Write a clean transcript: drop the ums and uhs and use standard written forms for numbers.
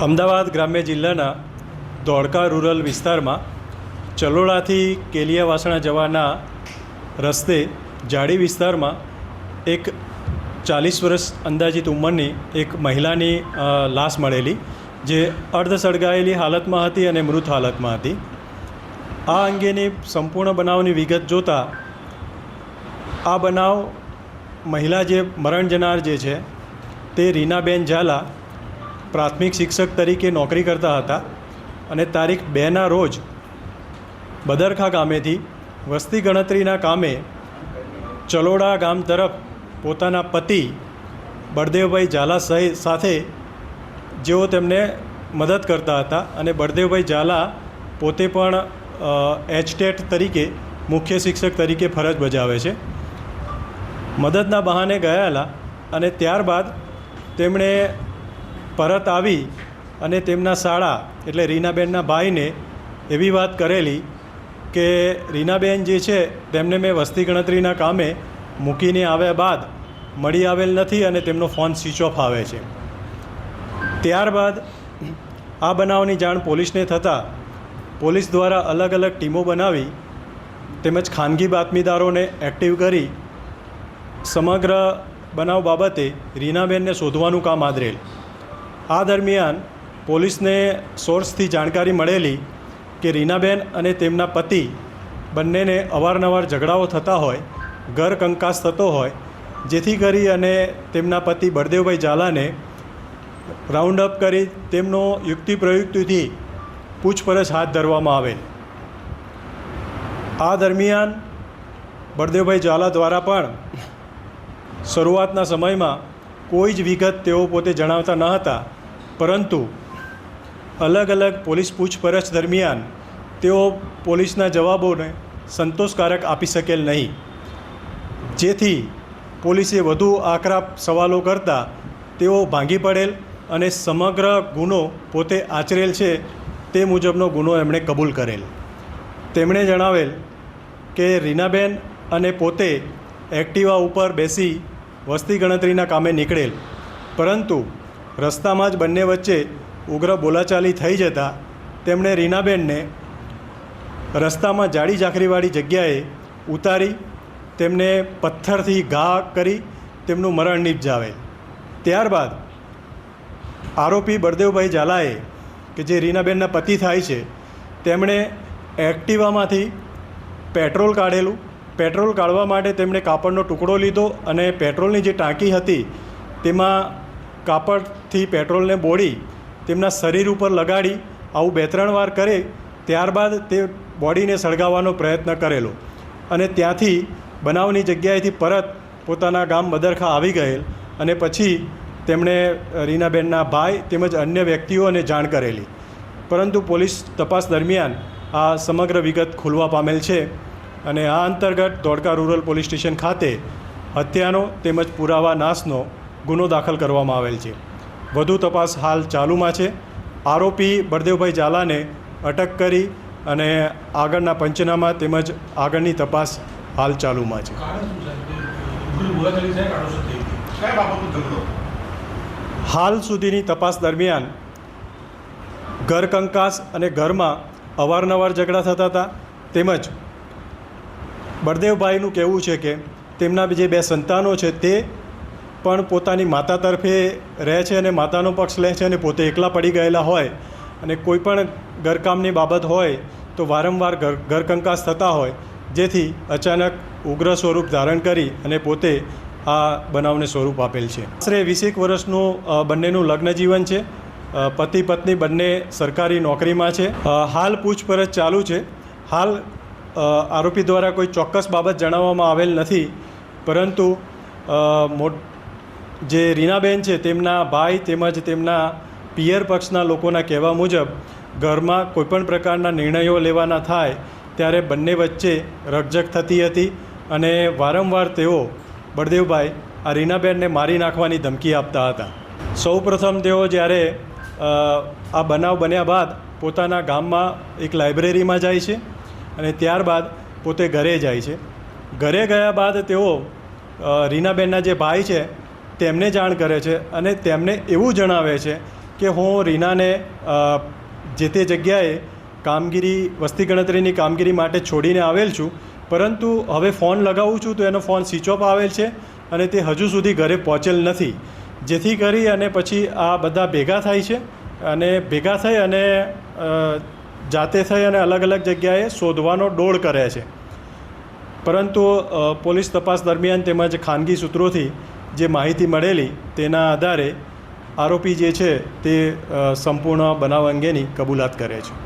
અમદાવાદ ગ્રામ્ય જિલ્લાના ધોળકા રૂરલ વિસ્તારમાં ચલોડાથી કેલિયાવાસણા જવાના રસ્તે જાડી વિસ્તારમાં એક 40 વર્ષ અંદાજિત ઉંમરની એક મહિલાની લાશ મળેલી, જે અર્ધ સળગાયેલી હાલતમાં હતી અને મૃત હાલતમાં હતી. આ અંગેની સંપૂર્ણ બનાવની વિગત જોતાં આ બનાવ મહિલા જે મરણ જનાર જે છે તે રીનાબેન ઝાલા પ્રાથમિક શિક્ષક તરીકે નોકરી કરતા હતા અને તારીખ 2ના રોજ બદરખા ગામેથી વસ્તી ગણતરીના કામે ચલોડા ગામ તરફ પોતાના પતિ બળદેવભાઈ ઝાલા સાથે જેઓ તેમને મદદ કરતા હતા અને બળદેવભાઈ ઝાલા પોતે પણ એચટેટ તરીકે મુખ્ય શિક્ષક તરીકે ફરજ બજાવે છે. મદદના બહાને ગયેલા અને ત્યારબાદ તેમણે પરત આવી અને તેમના શાળા એટલે રીનાબેનના ભાઈને એવી વાત કરેલી કે રીનાબેન જે છે તેમને મેં વસ્તી ગણતરીના કામે મૂકીને આવ્યા બાદ મળી આવેલ નથી અને તેમનો ફોન સ્વિચ ઓફ આવે છે. ત્યારબાદ આ બનાવની જાણ પોલીસને થતાં પોલીસ દ્વારા અલગ અલગ ટીમો બનાવી તેમજ ખાનગી બાતમીદારોને એક્ટિવ કરી સમગ્ર બનાવ બાબતે રીનાબેનને શોધવાનું કામ આદરેલ. આ દરમિયાન પોલીસને સોર્સથી જાણકારી મળેલી કે રીનાબેન અને તેમના પતિ બંનેને અવારનવાર ઝઘડાઓ થતા હોય, ઘર કંકાસ થતો હોય, જેથી કરી અને તેમના પતિ બળદેવભાઈ ઝાલાને રાઉન્ડ અપ કરી તેમનો યુક્તિ પ્રયુક્તિથી પૂછપરછ હાથ ધરવામાં આવેલ. આ દરમિયાન બળદેવભાઈ ઝાલા દ્વારા પણ શરૂઆતના સમયમાં કોઈ જ વિગત તેઓ પોતે જણાવતા ન હતા, પરંતુ અલગ અલગ પોલીસ પૂછપરછ દરમિયાન તેઓ પોલીસના જવાબોને સંતોષકારક આપી શકેલ નહીં, જેથી પોલીસે વધુ આકરા સવાલો કરતાં તેઓ ભાંગી પડેલ અને સમગ્ર ગુનો પોતે આચરેલ છે તે મુજબનો ગુનો એમણે કબૂલ કરેલ. તેમણે જણાવેલ કે રીનાબેન અને પોતે એક્ટિવા ઉપર બેસી વસ્તી ગણતરીના કામે નીકળેલ, પરંતુ રસ્તામાં જ બંને વચ્ચે ઉગ્ર બોલાચાલી થઈ જતાં તેમણે રીનાબેનને રસ્તામાં જાડી ઝાંખરીવાળી જગ્યાએ ઉતારી તેમને પથ્થરથી ઘા કરી તેમનું મરણ નિપજાવેલ. ત્યારબાદ આરોપી બળદેવભાઈ ઝાલાએ કે જે રીનાબેનના પતિ થાય છે તેમણે એક્ટિવામાંથી પેટ્રોલ કાઢેલું. પેટ્રોલ કાઢવા માટે તેમણે કાપડનો ટુકડો લીધો અને પેટ્રોલની જે ટાંકી હતી તેમાં કાપડથી પેટ્રોલને બોળી તેમના શરીર ઉપર લગાડી આવું 2-3 વાર કરે ત્યારબાદ તે બોડીને સળગાવવાનો પ્રયત્ન કરેલો અને ત્યાંથી બનાવની જગ્યાએથી પરત પોતાના ગામ બદરખા આવી ગયેલ અને પછી તેમણે રીનાબેનના ભાઈ તેમજ અન્ય વ્યક્તિઓને જાણ કરેલી, પરંતુ પોલીસ તપાસ દરમિયાન આ સમગ્ર વિગત ખુલવા પામેલ છે અને આ અંતર્ગત ધોળકા રૂરલ પોલીસ સ્ટેશન ખાતે હત્યાનો તેમજ પુરાવા નાશનો ગુનો દાખલ કરવામાં આવેલ છે. વધુ તપાસ હાલ ચાલુમાં છે. આરોપી બળદેવભાઈ ઝાલાને અટક કરી અને આગળના પંચનામા તેમજ આગળની તપાસ હાલ ચાલુમાં છે. હાલ સુધીની તપાસ દરમિયાન ઘર કંકાસ અને ઘરમાં અવારનવાર ઝઘડા થતા હતા, તેમજ બળદેવભાઈનું કહેવું છે કે તેમના જે 2 સંતાનો છે તે પણ પોતાની માતા તરફે રહે છે અને માતાનો પક્ષ લે છે અને પોતે એકલા પડી ગયેલા હોય અને કોઈ પણ ઘરકામની બાબત હોય તો વારંવાર ઘર કંકાસ થતા હોય, જેથી અચાનક ઉગ્ર સ્વરૂપ ધારણ કરી અને પોતે આ બનાવને સ્વરૂપ આપેલ છે. આશરે 20 વર્ષનું બંનેનું લગ્ન જીવન છે. પતિ પત્ની બંને સરકારી નોકરીમાં છે. હાલ પૂછપરછ ચાલુ છે. હાલ આરોપી દ્વારા કોઈ ચોક્કસ બાબત જણાવવામાં આવેલ નથી, પરંતુ જે રીનાબેન છે તેમના ભાઈ તેમજ તેમના પિયર પક્ષના લોકોના કહેવા મુજબ ઘરમાં કોઈપણ પ્રકારના નિર્ણયો લેવાના થાય ત્યારે બંને વચ્ચે રકઝક થતી હતી અને વારંવાર તેઓ બળદેવભાઈ આ રીનાબેનને મારી નાખવાની ધમકી આપતા હતા. સૌપ્રથમ તેઓ જ્યારે આ બનાવ બન્યા બાદ પોતાના ગામમાં એક લાઇબ્રેરીમાં જાય છે અને ત્યારબાદ પોતે ઘરે જાય છે. ઘરે ગયા બાદ તેઓ રીનાબેનના જે ભાઈ છે તેમને જાણ કરે છે અને તેમને એવું જણાવે છે કે હું રીનાને જે તે જગ્યાએ વસ્તી ગણતરીની કામગીરી માટે છોડીને આવેલ છું, પરંતુ હવે ફોન લગાવું છું તો એનો ફોન સ્વિચ ઓફ આવેલ છે અને તે હજુ સુધી ઘરે પહોંચેલ નથી. જેથી કરી અને પછી આ બધા ભેગા થાય છે અને ભેગા થઈ અને જાતે થઈ અને અલગ અલગ જગ્યાએ શોધવાનો ડોળ કરે છે. પરંતુ પોલીસ તપાસ દરમિયાન તેમજ ખાનગી સૂત્રોથી જે માહિતી મળેલી તેના આધારે આરોપી જે છે તે સંપૂર્ણ બનાવ અંગેની કબૂલાત કરે છે.